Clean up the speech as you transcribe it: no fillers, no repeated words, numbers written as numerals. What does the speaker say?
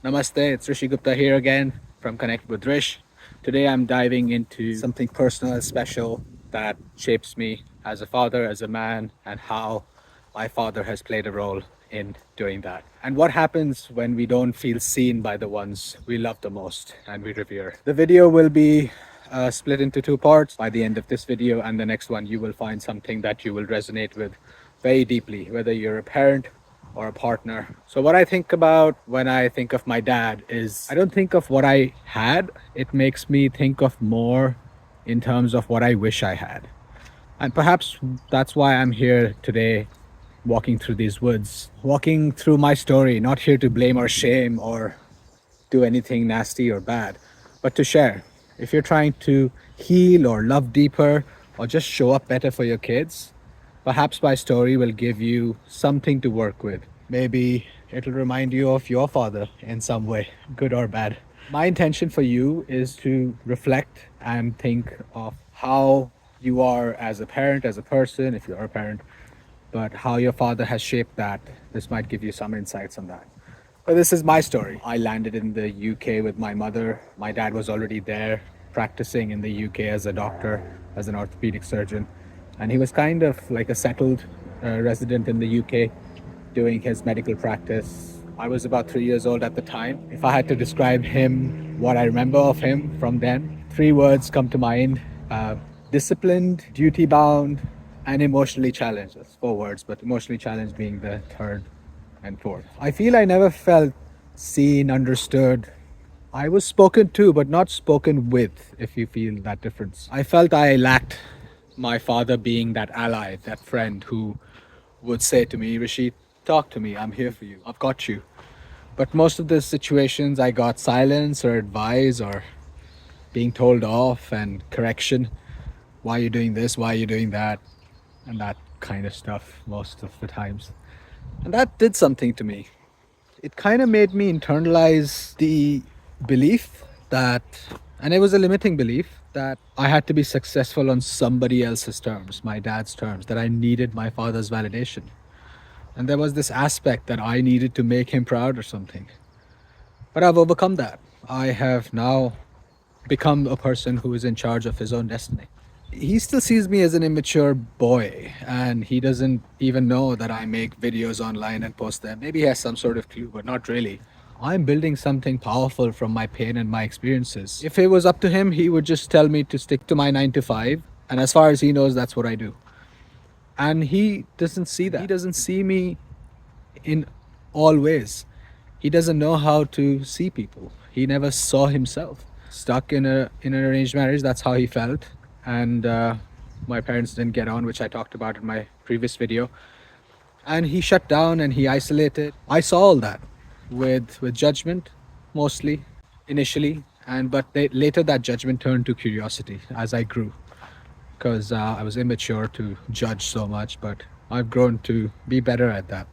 Namaste, it's Rishi Gupta here again from Connect with Rish. Today I'm diving into something personal and special that shapes me as a father, as a man, and how my father has played a role in doing that. And what happens when we don't feel seen by the ones we love the most and we revere. The video will be split into two parts. By the end of this video and the next one, you will find something that you will resonate with very deeply, whether you're a parent or a partner. So what I think about when I think of my dad is I don't think of what I had. It makes me think of more in terms of what I wish I had. And perhaps that's why I'm here today, walking through these woods, walking through my story, not here to blame or shame or do anything nasty or bad, but to share. If you're trying to heal or love deeper or just show up better for your kids, perhaps my story will give you something to work with. Maybe it'll remind you of your father in some way, good or bad. My intention for you is to reflect and think of how you are as a parent, as a person, if you are a parent, but how your father has shaped that. This might give you some insights on that. But this is my story. I landed in the UK with my mother. My dad was already there practicing in the UK as a doctor, as an orthopedic surgeon. And he was kind of like a settled resident in the UK doing his medical practice. I was about 3 years old at the time. If I had to describe him, what I remember of him from then, three words come to mind: disciplined, duty bound, and emotionally challenged. That's four words, but emotionally challenged being the third and fourth. I feel I never felt seen, understood. I was spoken to, but not spoken with, if you feel that difference. I felt I lacked my father being that ally, that friend who would say to me, Rashid, talk to me, I'm here for you, I've got you. But most of the situations I got silence or advice or being told off and correction. Why are you doing this? Why are you doing that? And that kind of stuff most of the times. And that did something to me. It kind of made me internalize the belief that, and it was a limiting belief, that I had to be successful on somebody else's terms, my dad's terms, that I needed my father's validation. And there was this aspect that I needed to make him proud or something. But I've overcome that. I have now become a person who is in charge of his own destiny. He still sees me as an immature boy, and he doesn't even know that I make videos online and post them. Maybe he has some sort of clue, but not really. I'm building something powerful from my pain and my experiences. If it was up to him, he would just tell me to stick to my 9 to 5, and as far as he knows, that's what I do. And he doesn't see that. He doesn't see me in all ways. He doesn't know how to see people. He never saw himself. Stuck in an arranged marriage, that's how he felt. And my parents didn't get on, which I talked about in my previous video. And he shut down and he isolated. I saw all that with judgment, mostly, initially. Later that judgment turned to curiosity as I grew. Because I was immature to judge so much, but I've grown to be better at that.